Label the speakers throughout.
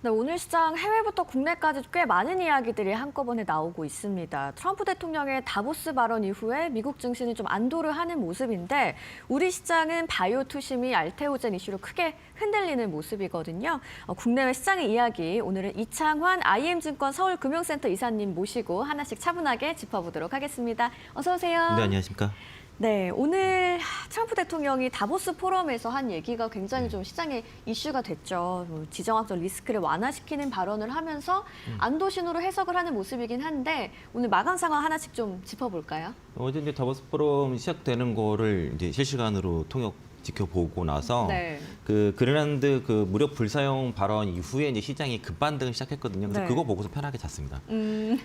Speaker 1: 네, 오늘 시장 해외부터 국내까지 꽤 많은 이야기들이 한꺼번에 나오고 있습니다. 트럼프 대통령의 다보스 발언 이후에 미국 증시는 좀 안도를 하는 모습인데 우리 시장은 바이오 투심이 알테오젠 이슈로 크게 흔들리는 모습이거든요. 국내외 시장의 이야기 오늘은 이창환 IM증권 서울금융센터 이사님 모시고 하나씩 차분하게 짚어보도록 하겠습니다. 어서 오세요.
Speaker 2: 네, 안녕하십니까.
Speaker 1: 네, 오늘 트럼프 대통령이 다보스 포럼에서 한 얘기가 굉장히 좀 시장에 이슈가 됐죠. 지정학적 리스크를 완화시키는 발언을 하면서 안도 신호로 해석을 하는 모습이긴 한데 오늘 마감 상황 하나씩 좀 짚어볼까요?
Speaker 2: 어제 이제 다보스 포럼 시작되는 거를 이제 실시간으로 통역 지켜보고 나서
Speaker 1: 네.
Speaker 2: 그 그린란드 그 무력 불사용 발언 이후에 이제 시장이 급반등을 시작했거든요. 그래서
Speaker 1: 네.
Speaker 2: 그거 보고서 편하게 잤습니다.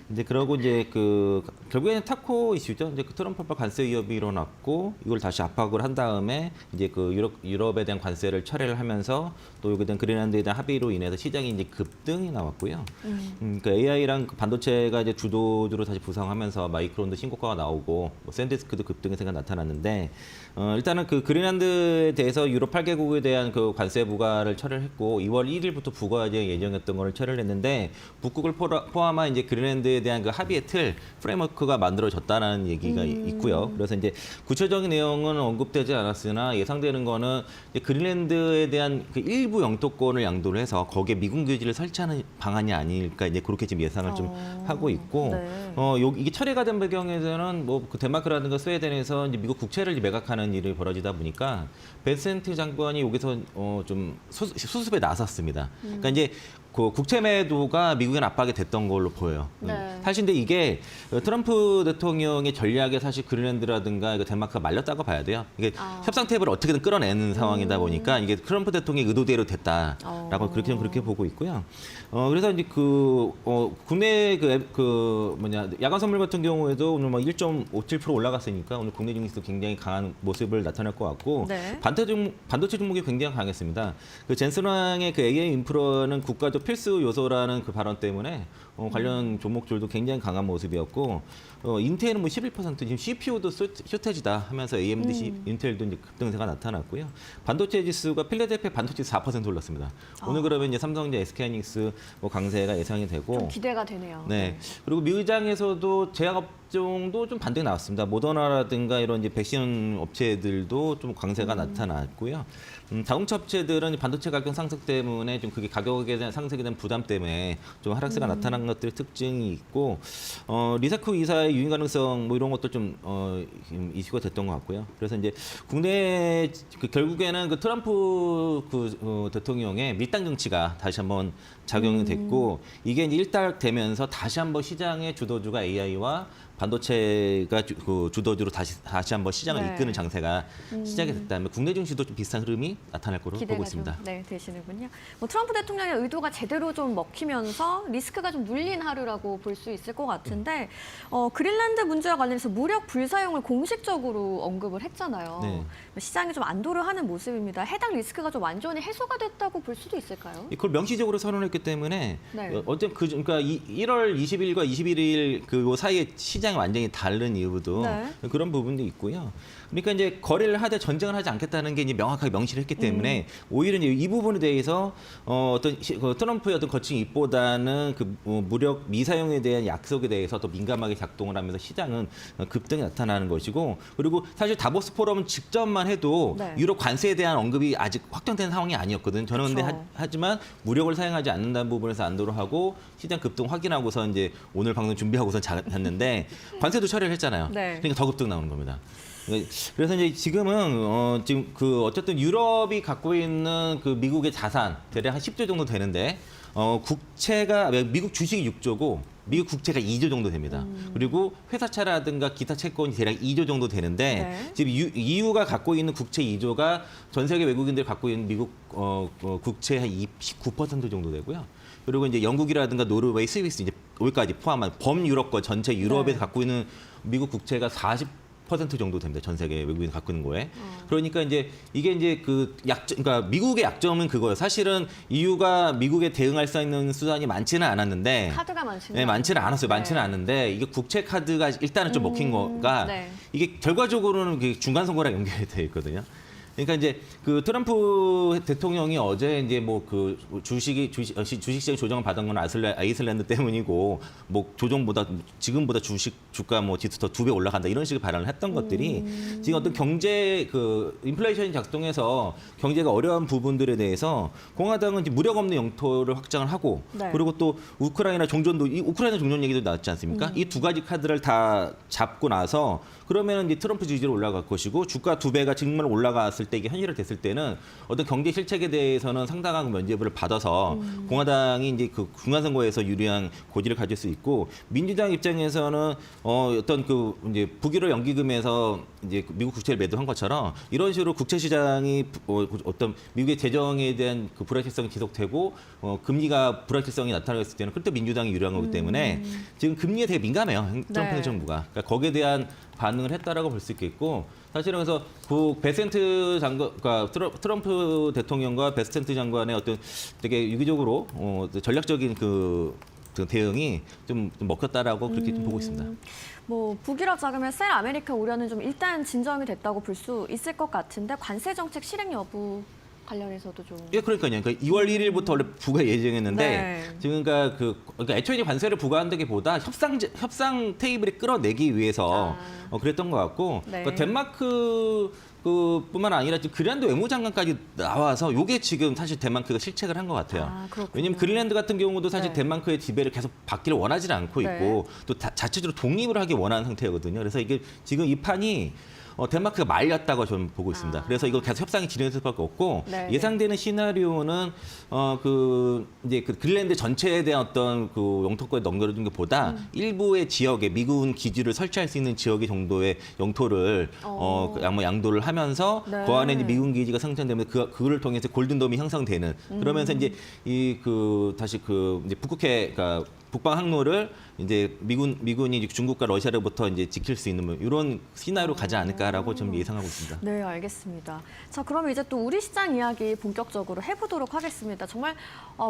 Speaker 2: 이제 그러고 이제 그 결국에는 타코 이슈죠. 이제 그 트럼프발 관세 위협이 일어났고 이걸 다시 압박을 한 다음에 이제 그 유럽에 대한 관세를 철회를 하면서 또 여기에 대한 그린란드에 대한 합의로 인해서 시장이 이제 급등이 나왔고요. 그 AI랑 그 반도체가 이제 주도주로 다시 부상하면서 마이크론도 신고가가 나오고 뭐 샌디스크도 급등의 세가 나타났는데 일단은 그 그린란드에 대해서 유럽 8개국에 대한 그 관세 부과를 철회를 했고 2월 1일부터 부과 예정이었던 거를 철회를 했는데 북극을 포함한 이제 그린란드에 대한 그 합의의 틀 프레임워크가 만들어졌다는 얘기가 있고요. 그래서 이제 구체적인 내용은 언급되지 않았으나 예상되는 거는 이제 그린란드에 대한 그 일부 영토권을 양도를 해서 거기에 미군 기지를 설치하는 방안이 아닐까 이제 그렇게 지금 예상을 좀 하고 있고
Speaker 1: 네.
Speaker 2: 이게 철회가 된 배경에서는 뭐 그 덴마크라든가 스웨덴에서 이제 미국 국채를 매각하는 일이 벌어지다 보니까 베센트 장관이 여기서 좀 수습에 나섰습니다. 그러니까 이제 그 국채 매도가 미국엔 압박이 됐던 걸로 보여요.
Speaker 1: 네.
Speaker 2: 사실 근데 이게 트럼프 대통령의 전략에 사실 그린란드라든가 이거 덴마크가 말렸다고 봐야 돼요. 이게 협상 테이블을 어떻게든 끌어내는 상황이다 보니까 이게 트럼프 대통령의 의도대로 됐다라고 그렇게 보고 있고요. 그래서 이제 국내 야간 선물 같은 경우에도 오늘 막 1.57% 올라갔으니까 오늘 국내 증시도 굉장히 강한 모습을 나타낼 것 같고
Speaker 1: 네.
Speaker 2: 반도체 종목이 굉장히 강했습니다. 그 젠슨왕의 그 AI 인프라는 국가적 필수 요소라는 그 발언 때문에 관련 종목들도 굉장히 강한 모습이었고 인텔은 뭐 11% 지금 CPU도 쇼테지다 하면서 AMD, 인텔도 이제 급등세가 나타났고요. 반도체 지수가 필라델피아 반도체 4% 올랐습니다. 오늘 그러면 이제 삼성전자, SK하이닉스 뭐 강세가 예상이 되고
Speaker 1: 좀 기대가 되네요.
Speaker 2: 네. 그리고 미의장에서도 제약업종도 좀 반등이 나왔습니다. 모더나라든가 이런 이제 백신 업체들도 좀 강세가 나타났고요. 자동차 업체들은 반도체 가격 상승 때문에 좀 그게 가격에 대한 상승에 대한 부담 때문에 좀 하락세가 나타난 것들의 특징이 있고 리사쿠 이사의 유인 가능성 뭐 이런 것도 좀 이슈가 됐던 것 같고요. 그래서 이제 국내 결국에는 그 트럼프 대통령의 밀당 정치가 다시 한번 작용이 됐고 이게 이제 일단되면서 다시 한번 시장의 주도주가 AI와 반도체가 주도주로 다시 한번 시장을
Speaker 1: 네.
Speaker 2: 이끄는 장세가 시작이 됐다면 국내 증시도 좀 비슷한 흐름이 나타날 거로 보고 있습니다.
Speaker 1: 네, 되시는군요. 뭐 트럼프 대통령의 의도가 제대로 좀 먹히면서 리스크가 좀 눌린 하루라고 볼 수 있을 것 같은데 그린란드 문제와 관련해서 무력 불사용을 공식적으로 언급을 했잖아요.
Speaker 2: 네.
Speaker 1: 시장이 좀 안도를 하는 모습입니다. 해당 리스크가 좀 완전히 해소가 됐다고 볼 수도 있을까요?
Speaker 2: 그걸 명시적으로 선언했기 때문에
Speaker 1: 네.
Speaker 2: 그러니까 1월 20일과 21일 그 사이에 시장이 완전히 다른 이유도
Speaker 1: 네.
Speaker 2: 그런 부분도 있고요. 그러니까 이제 거래를 하되 전쟁을 하지 않겠다는 게 이제 명확하게 명시를 했기 때문에 오히려 이제 이 부분에 대해서 트럼프의 어떤 거친 입보다는 그 무력 미사용에 대한 약속에 대해서 더 민감하게 작동을 하면서 시장은 급등이 나타나는 것이고 그리고 사실 다보스 포럼 직전만 해도
Speaker 1: 네.
Speaker 2: 유럽 관세에 대한 언급이 아직 확정된 상황이 아니었거든요. 저는 근데
Speaker 1: 그렇죠.
Speaker 2: 하지만 무력을 사용하지 않는다는 부분에서 안도를 하고 시장 급등 확인하고서 이제 오늘 방송 준비하고서 잤는데 관세도 처리를 했잖아요.
Speaker 1: 네.
Speaker 2: 그러니까 더 급등 나오는 겁니다. 그래서 이제 지금은 지금 어쨌든 유럽이 갖고 있는 그 미국의 자산 대략 한 10조 정도 되는데 국채가 미국 주식이 6조고 미국 국채가 2조 정도 됩니다. 그리고 회사차라든가 기타 채권이 대략 2조 정도 되는데
Speaker 1: 네.
Speaker 2: 지금 EU가 갖고 있는 국채 2조가 전 세계 외국인들이 갖고 있는 미국 국채 한 19% 정도 되고요. 그리고 이제 영국이라든가 노르웨이, 스위스 이제 여기까지 포함한 범유럽권 전체 유럽에서
Speaker 1: 네.
Speaker 2: 갖고 있는 미국 국채가 40% 정도 됩니다. 전 세계 외국인 갖고 있는 거에. 그러니까 이제 이게 이제 그러니까 미국의 약점은 그거예요. 사실은 EU가 미국에 대응할 수 있는 수단이 많지는 않았는데
Speaker 1: 카드가 많지는
Speaker 2: 네, 많지는 않았어요.
Speaker 1: 네.
Speaker 2: 많지는 않은데 이게 국채 카드가 일단은 좀 먹힌 거가
Speaker 1: 네.
Speaker 2: 이게 결과적으로는 중간 선거랑 연결이 돼 있거든요. 그러니까 이제 그 트럼프 대통령이 어제 이제 뭐 그 주식시장 조정을 받은 건 아이슬란드 때문이고 뭐 조정보다 지금보다 주가 뭐 지수 더 2배 올라간다 이런 식의 발언을 했던 것들이 지금 어떤 경제 그 인플레이션이 작동해서 경제가 어려운 부분들에 대해서 공화당은 이제 무력 없는 영토를 확장을 하고
Speaker 1: 네.
Speaker 2: 그리고 또 우크라이나 종전도 이 우크라이나 종전 얘기도 나왔지 않습니까? 이 두 가지 카드를 다 잡고 나서 그러면 이제 트럼프 지지율 올라갈 것이고 주가 2배가 정말 올라갔을 때 이게 현실화됐을 때는 어떤 경제 실책에 대해서는 상당한 면죄부를 받아서 공화당이 이제 그 중간선거에서 유리한 고지를 가질 수 있고 민주당 입장에서는 어떤 그 이제 북유럽 연기금에서 이제 미국 국채를 매도한 것처럼 이런 식으로 국채 시장이 어떤 미국의 재정에 대한 그 불확실성이 지속되고 금리가 불확실성이 나타났을 때는 그때 민주당이 유리한 거기 때문에 지금 금리에 되게 민감해요. 트럼프
Speaker 1: 네.
Speaker 2: 행정부가. 그러니까 거기에 대한 반응을 했다라고 볼 수 있겠고 사실은 그래서 그 베센트 장관, 그러니까 트럼프 대통령과 베센트 장관의 어떤 되게 유기적으로 전략적인 그 대응이 좀 먹혔다라고 그렇게 좀 보고 있습니다.
Speaker 1: 뭐 북유럽 자금의 셀 아메리카 우려는 좀 일단 진정이 됐다고 볼 수 있을 것 같은데 관세 정책 실행 여부 관련해서도 좀.
Speaker 2: 예, 그러니까요. 그러니까 2월 1일부터 원래 부과 예정했는데
Speaker 1: 네.
Speaker 2: 지금 그러니까 애초에 관세를 부과한다기보다 협상 테이블에 끌어내기 위해서 그랬던 것 같고
Speaker 1: 네.
Speaker 2: 그러니까 덴마크 뿐만 아니라 지금 그린란드 외무장관까지 나와서 이게 지금 사실 덴마크가 실책을 한 것 같아요.
Speaker 1: 그렇군요.
Speaker 2: 왜냐하면 그린란드 같은 경우도 사실
Speaker 1: 네.
Speaker 2: 덴마크의 지배를 계속 받기를 원하지 않고
Speaker 1: 네.
Speaker 2: 있고 또 자체적으로 독립을 하기 원하는 상태거든요. 그래서 이게 지금 이 판이 덴마크가 말렸다고 저는 보고 있습니다. 그래서 이거 계속 협상이 진행될 수밖에 없고
Speaker 1: 네.
Speaker 2: 예상되는 시나리오는 이제 그 그린란드 전체에 대한 어떤 그 영토권에 넘겨준 것보다 일부의 지역에 미군 기지를 설치할 수 있는 지역의 정도의 영토를 양도를 하면서
Speaker 1: 네.
Speaker 2: 그 안에 이제 미군 기지가 생성되면 그거를 통해서 골든돔이 형성되는 그러면서 이제 다시 이제 북극해 그러니까 북방 항로를 이제 미군이 이제 중국과 러시아로부터 이제 지킬 수 있는 뭐 이런 시나리오로 가지 않을까라고 좀 예상하고 있습니다.
Speaker 1: 네, 알겠습니다. 자, 그럼 이제 또 우리 시장 이야기 본격적으로 해보도록 하겠습니다. 정말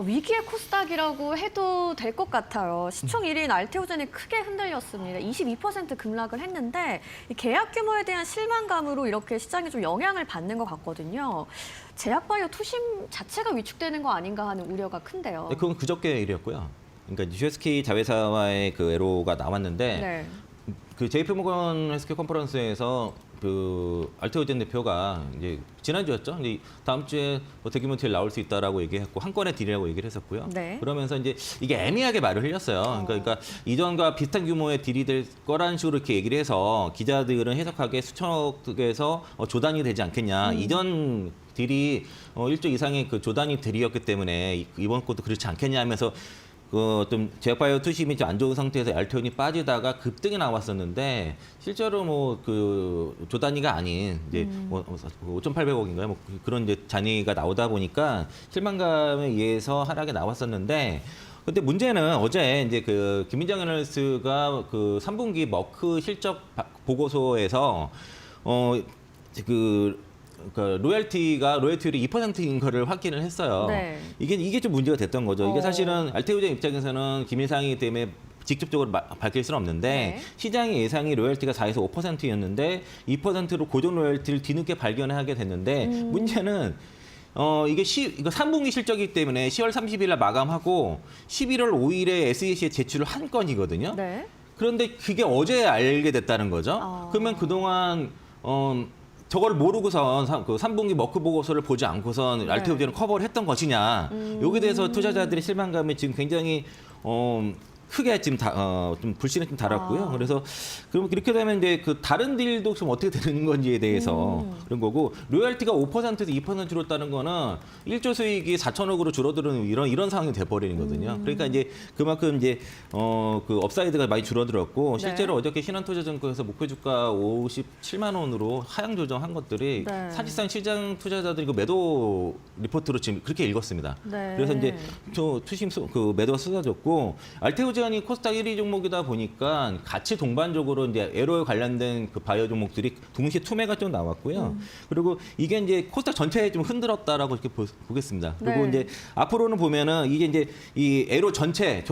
Speaker 1: 위기의 코스닥이라고 해도 될 것 같아요. 시총 1위인 알테오젠이 크게 흔들렸습니다. 22% 급락을 했는데 이 계약 규모에 대한 실망감으로 이렇게 시장이 좀 영향을 받는 것 같거든요. 제약바이오 투심 자체가 위축되는 거 아닌가 하는 우려가 큰데요.
Speaker 2: 네, 그건 그저께 일이었고요. 그러니까 GSK 자회사와의 그 애로가 나왔는데
Speaker 1: 네.
Speaker 2: 그 JP모건 헬스케어 컨퍼런스에서 그 알테오젠 대표가 이제 지난주였죠. 이제 다음 주에 뭐 대규모 딜 나올 수 있다라고 얘기했고 한 건의 딜이라고 얘기를 했었고요.
Speaker 1: 네.
Speaker 2: 그러면서 이제 이게 애매하게 말을 흘렸어요. 그러니까 이전과 비슷한 규모의 딜이 될 거라는 식으로 이렇게 얘기를 해서 기자들은 해석하기에 수천억에서 조단이 되지 않겠냐. 이전 딜이 1조 이상의 그 조단위 딜이었기 때문에 이번 것도 그렇지 않겠냐 하면서 좀 제약바이오 투심이 좀 안 좋은 상태에서 알테온이 빠지다가 급등이 나왔었는데 실제로 뭐 그 조단위가 아닌 이제 5,800억인가요? 뭐 그런 이제 잔위가 나오다 보니까 실망감에 의해서 하락이 나왔었는데. 근데 문제는 어제 이제 그 김민정 애널리스트가 그 3분기 머크 실적 보고서에서 그러니까 로열티율이 2%인 거를 확인을 했어요.
Speaker 1: 네.
Speaker 2: 이게 좀 문제가 됐던 거죠. 이게 사실은 알테오젠 입장에서는 기밀사항이기 때문에 직접적으로 밝힐 수는 없는데
Speaker 1: 네.
Speaker 2: 시장의 예상이 로열티가 4에서 5%였는데 2%로 고정 로열티를 뒤늦게 발견하게 됐는데 문제는 이거 3분기 실적이기 때문에 10월 30일 날 마감하고 11월 5일에 SEC에 제출을 한 건이거든요.
Speaker 1: 네.
Speaker 2: 그런데 그게 어제 알게 됐다는 거죠. 그러면 그동안 저걸 모르고선 그 3분기 머크 보고서를 보지 않고선 알테오젠을 커버를 했던 것이냐. 여기에 대해서 투자자들의 실망감이 지금 굉장히 크게 지금 좀 불신에 좀 달았고요. 그래서 그럼 이렇게 되면 이제 그 다른 딜도 좀 어떻게 되는 건지에 대해서 그런 거고 로열티가 5%에서 2% 줄었다는 거는 1조 수익이 4천억으로 줄어드는 이런 상황이 돼버리는 거거든요. 그러니까 이제 그만큼 이제 그 업사이드가 많이 줄어들었고 실제로 어저께 신한투자증권에서 목표 주가 57만 원으로 하향 조정한 것들이
Speaker 1: 네.
Speaker 2: 사실상 시장 투자자들이 그 매도 리포트로 지금 그렇게 읽었습니다.
Speaker 1: 네.
Speaker 2: 그래서 이제 투심 그 매도가 쏟아졌고 알테오젠 여전히 코스닥 1위 종목이다 보니까 같이 동반적으로 이제 에로에 관련된 그 바이오 종목들이 동시에 투매가 좀 나왔고요. 그리고 이게 이제 코스닥 전체에 좀 흔들었다라고 이렇게 보겠습니다. 그리고
Speaker 1: 네.
Speaker 2: 이제 앞으로는 보면은 이게 이제 이 에로 전체를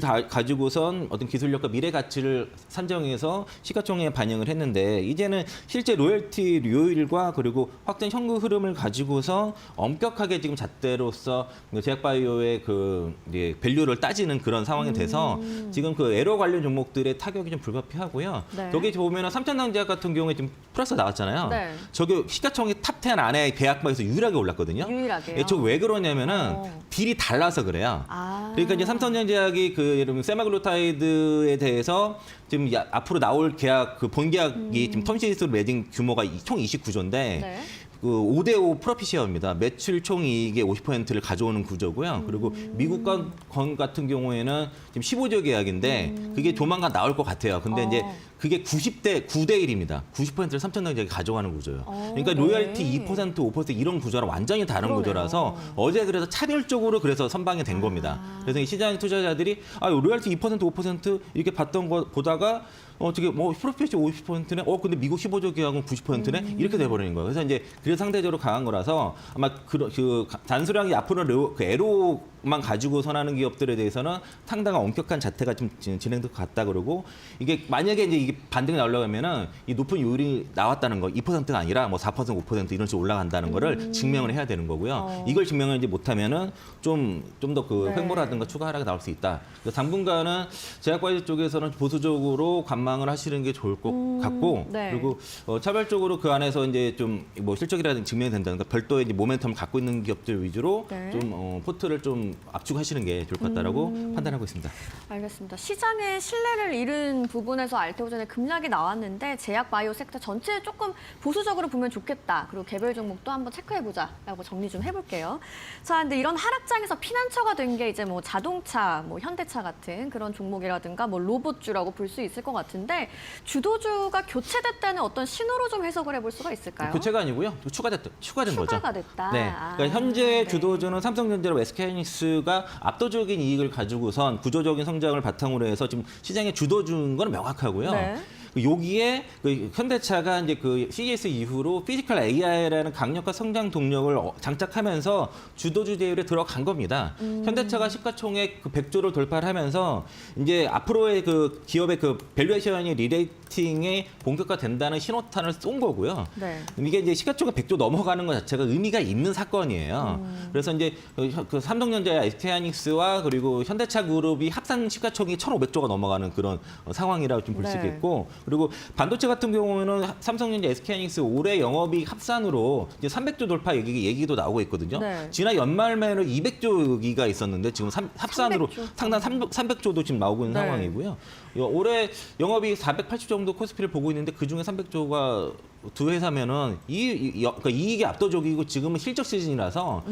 Speaker 2: 다 가지고선 어떤 기술력과 미래 가치를 산정해서 시가총액에 반영을 했는데 이제는 실제 로열티 료율과 그리고 확정 현금 흐름을 가지고서 엄격하게 지금 잣대로서 제약바이오의 그 이제 밸류를 따지는 그런 상황이 돼서 지금 그 에로 관련 종목들의 타격이 좀 불가피하고요.
Speaker 1: 네.
Speaker 2: 여기 보면은 삼천당제약 같은 경우에 지금 플러스 나왔잖아요.
Speaker 1: 네.
Speaker 2: 저게 시가총액 탑 10 안에 계약바에서 유일하게 올랐거든요.
Speaker 1: 유일하게요.
Speaker 2: 예, 저 왜 그러냐면은
Speaker 1: 어.
Speaker 2: 딜이 달라서 그래요.
Speaker 1: 아.
Speaker 2: 그러니까 이제 삼성전자제약이 그 예를 들면 세마글루타이드에 대해서 지금 앞으로 나올 계약 그 본 계약이 지금 텀시스로 맺은 규모가 총 29조인데
Speaker 1: 네.
Speaker 2: 그 5대5 프로핏 쉐어입니다. 매출 총 이익의 50%를 가져오는 구조고요. 그리고 미국 건 같은 경우에는 지금 15조 계약인데 그게 조만간 나올 것 같아요. 근데 이제 그게 9대 1입니다. 90%를 삼천전자가 가져가는 구조예요. 그러니까
Speaker 1: 네.
Speaker 2: 로열티 2%, 5% 이런 구조랑 완전히 다른
Speaker 1: 그러네요.
Speaker 2: 구조라서 어제 그래서 차별적으로 그래서 선방이 된 겁니다. 그래서 이 시장 투자자들이 로열티 2%, 5% 이렇게 봤던 거 보다가 어떻게 뭐 프로핏이 50%네. 근데 미국 15조 계약은 90%네. 이렇게 돼 버리는 거예요. 그래서 이제 그게 상대적으로 강한 거라서 아마 그 단수량이 앞으로 그 에로만 가지고 선하는 기업들에 대해서는 상당한 엄격한 자태가 좀 진행될 것 같다 그러고 이게 만약에 이제 이게 반등이 나오려고 하면은 이 높은 요율이 나왔다는 거 2%가 아니라 뭐 4%, 5% 이런 식으로 올라간다는 거를 증명을 해야 되는 거고요. 이걸 증명을 이제 못하면은 좀 더 그
Speaker 1: 네.
Speaker 2: 횡보라든가 추가 하락이 나올 수 있다. 그래서 당분간은 제약바이오 쪽에서는 보수적으로 관망을 하시는 게 좋을 것 같고
Speaker 1: 네.
Speaker 2: 그리고 차별적으로 그 안에서 이제 좀 뭐 실적이라든지 증명이 된다든가 별도의 이제 모멘텀을 갖고 있는 기업들 위주로
Speaker 1: 네.
Speaker 2: 좀 포트를 좀 압축하시는 게 좋을 것 같다라고 판단하고 있습니다.
Speaker 1: 알겠습니다. 시장의 신뢰를 잃은 부분에서 알테오젠의 급락이 나왔는데 제약 바이오 섹터 전체에 조금 보수적으로 보면 좋겠다. 그리고 개별 종목도 한번 체크해보자라고 정리 좀 해볼게요. 자, 근데 이런 하락장에서 피난처가 된 게 이제 뭐 자동차, 뭐 현대차 같은 그런 종목이라든가 뭐 로봇주라고 볼 수 있을 것 같은데 주도주가 교체됐다는 어떤 신호로 좀 해석을 해볼 수가 있을까요?
Speaker 2: 교체가 아니고요. 추가된 거죠.
Speaker 1: 추가가 됐다.
Speaker 2: 네.
Speaker 1: 아,
Speaker 2: 그러니까 현재
Speaker 1: 네.
Speaker 2: 주도주는 삼성전자와 SK하이닉스가 압도적인 이익을 가지고선 구조적인 성장을 바탕으로 해서 지금 시장의 주도주인 건 명확하고요.
Speaker 1: 네.
Speaker 2: 여기에 그 현대차가 이제 그 CES 이후로 피지컬 AI라는 강력한 성장 동력을 장착하면서 주도주 대열에 들어간 겁니다. 현대차가 시가총액 그 100조를 돌파를 하면서 이제 앞으로의 그 기업의 그 밸류에이션이 리레이팅에 본격화된다는 신호탄을 쏜 거고요.
Speaker 1: 네.
Speaker 2: 이게 이제 시가총액 100조 넘어가는 것 자체가 의미가 있는 사건이에요. 그래서 이제 그 삼성전자와 SK하이닉스와 그리고 현대차 그룹이 합산 시가총액이 1,500조가 넘어가는 그런 상황이라고 좀 볼 수
Speaker 1: 네.
Speaker 2: 있겠고 그리고 반도체 같은 경우에는 삼성전자, SK하이닉스 올해 영업이익 합산으로 이제 300조 돌파 얘기도 나오고 있거든요.
Speaker 1: 네.
Speaker 2: 지난 연말에는 200조 얘기가 있었는데 지금 합산으로
Speaker 1: 300조.
Speaker 2: 상당 300조도 지금 나오고 있는
Speaker 1: 네.
Speaker 2: 상황이고요. 올해 영업이익 480 정도 코스피를 보고 있는데 그중에 300조가 두 회사면은 그러니까 이익이 압도적이고 지금은 실적 시즌이라서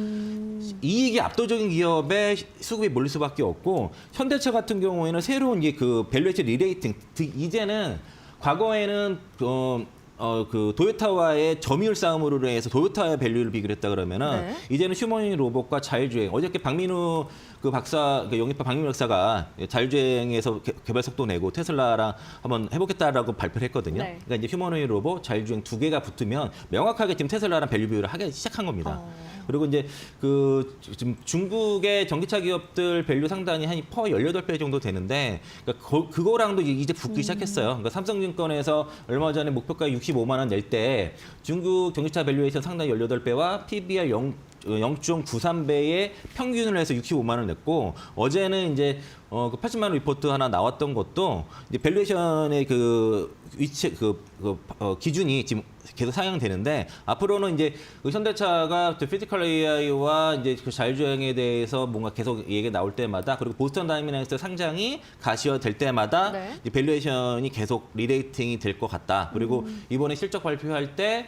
Speaker 2: 이익이 압도적인 기업에 수급이 몰릴 수밖에 없고 현대차 같은 경우에는 새로운 이제 그 밸류에이션 리레이팅 이제는 과거에는 그 도요타와의 점유율 싸움으로 해서 도요타의 밸류를 비교를 했다 그러면은
Speaker 1: 네.
Speaker 2: 이제는 휴머니 로봇과 자율주행 어저께 박민우 그 박사 그 영입한 박민우 박사가 자율주행에서 개발 속도 내고 테슬라랑 한번 해보겠다라고 발표를 했거든요.
Speaker 1: 네.
Speaker 2: 그러니까 이제 휴머니 로봇 자율주행 두 개가 붙으면 명확하게 지금 테슬라랑 밸류 비교를 하기 시작한 겁니다. 그리고 이제 그 지금 중국의 전기차 기업들 밸류 상단이 한 퍼 18배 정도 되는데 그러니까 그거랑도 이제 붙기 시작했어요. 그러니까 삼성증권에서 얼마 전에 목표가 65만 원 낼 때 중국 전기차 밸류에이션 상당히 18배와 PBR 0.93배의 평균을 해서 65만 원 냈고 어제는 이제 그 80만 원 리포트 하나 나왔던 것도 이제 밸류에이션의 그 위치 기준이 지금 계속 상향되는데 앞으로는 이제 그 현대차가 피지컬 AI와 이제 그 자율주행에 대해서 뭔가 계속 얘기가 나올 때마다 그리고 보스턴 다이내믹스 상장이 가시화될 때마다
Speaker 1: 네.
Speaker 2: 이 밸류에이션이 계속 리레이팅이 될 것 같다. 그리고 이번에 실적 발표할 때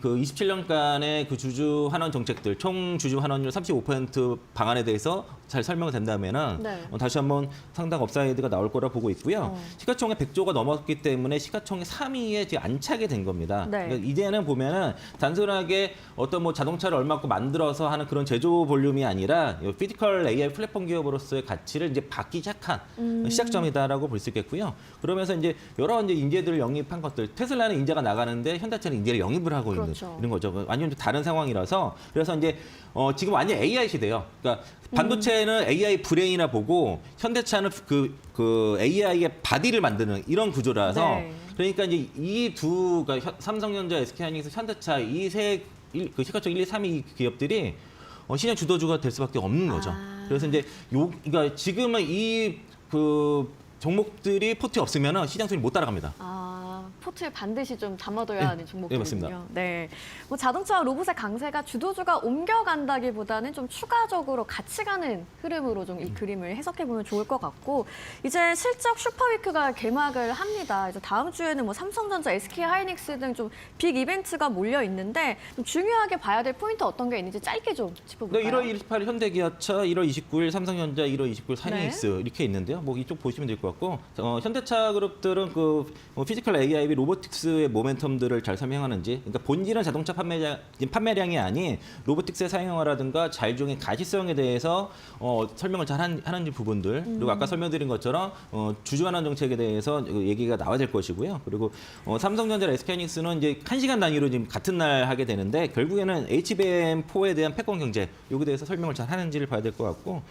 Speaker 2: 그 27년간의 그 주주 환원 정책들, 총 주주 환원율 35% 방안에 대해서 잘 설명이 된다면은
Speaker 1: 네.
Speaker 2: 다시 한번 상당 업사이드가 나올 거라 보고 있고요. 시가총액 100조가 넘었기 때문에 시가총액 3위에 지금 안착이 된 겁니다.
Speaker 1: 네.
Speaker 2: 그러니까 이제는 보면은 단순하게 어떤 뭐 자동차를 얼마큼 만들어서 하는 그런 제조 볼륨이 아니라 피지컬 AI 플랫폼 기업으로서의 가치를 이제 받기 시작한 시작점이다라고 볼 수 있겠고요. 그러면서 이제 여러 이제 인재들을 영입한 것들, 테슬라는 인재가 나가는데 현대차는 인재를 영입을 하고
Speaker 1: 그렇죠.
Speaker 2: 있는 이런 거죠. 완전 다른 상황이라서 그래서 이제 지금 완전 AI 시대예요. 그러니까 반도체는 AI 브레인이라 보고 현대차는 그 AI의 바디를 만드는 이런 구조라서
Speaker 1: 네.
Speaker 2: 그러니까 이제 이 그러니까 삼성전자, SK하이닉스, 현대차 그 시가총 1, 2, 3위 기업들이 시장 주도주가 될 수밖에 없는 거죠. 그래서 이제 그러니까 지금은 그 종목들이 포트에 없으면 시장 순위 못 따라갑니다.
Speaker 1: 포트에 반드시 좀 담아둬야 하는 종목이군요.
Speaker 2: 네, 맞습니다.
Speaker 1: 네, 뭐 자동차와 로봇의 강세가 주도주가 옮겨간다기보다는 좀 추가적으로 같이 가는 흐름으로 좀 이 그림을 해석해 보면 좋을 것 같고 이제 실적 슈퍼위크가 개막을 합니다. 이제 다음 주에는 뭐 삼성전자, SK하이닉스 등 좀 빅 이벤트가 몰려 있는데 좀 중요하게 봐야 될 포인트 어떤 게 있는지 짧게 좀 짚어볼까요?
Speaker 2: 1월 28일 현대기아차, 1월 29일 삼성전자, 1월 29일 하이닉스
Speaker 1: 네.
Speaker 2: 이렇게 있는데요. 뭐 이쪽 보시면 될 것 같고 현대차 그룹들은 그 피지컬 AI, 로보틱스의 모멘텀들을 잘 설명하는지, 그러니까 본질은 자동차 판매량이 아닌 로보틱스의 사용화라든가 자율주행의 가시성에 대해서 설명을 잘 하는 부분들, 그리고 아까 설명드린 것처럼 주주환원 정책에 대해서 얘기가 나와야 될 것이고요. 그리고 삼성전자, SK하이닉스는 이제 1시간 단위로 지금 같은 날 하게 되는데 결국에는 HBM4에 대한 패권 경제 여기에 대해서 설명을 잘 하는지를 봐야 될 것 같고.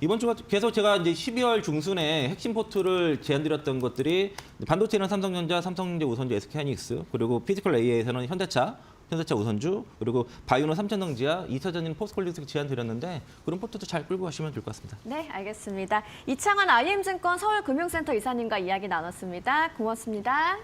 Speaker 2: 이번 주가 계속 제가 이제 12월 중순에 핵심 포트를 제안드렸던 것들이 반도체는 삼성전자, 우선주, SK하이닉스, 그리고 피지컬 AI에서는 현대차 우선주, 그리고 바이오는 삼천전지와 2차전지는 포스콜리틱 제안드렸는데 그런 포트도 잘 끌고 가시면 좋을 것 같습니다.
Speaker 1: 네, 알겠습니다. 이창환 IM증권 서울금융센터 이사님과 이야기 나눴습니다. 고맙습니다.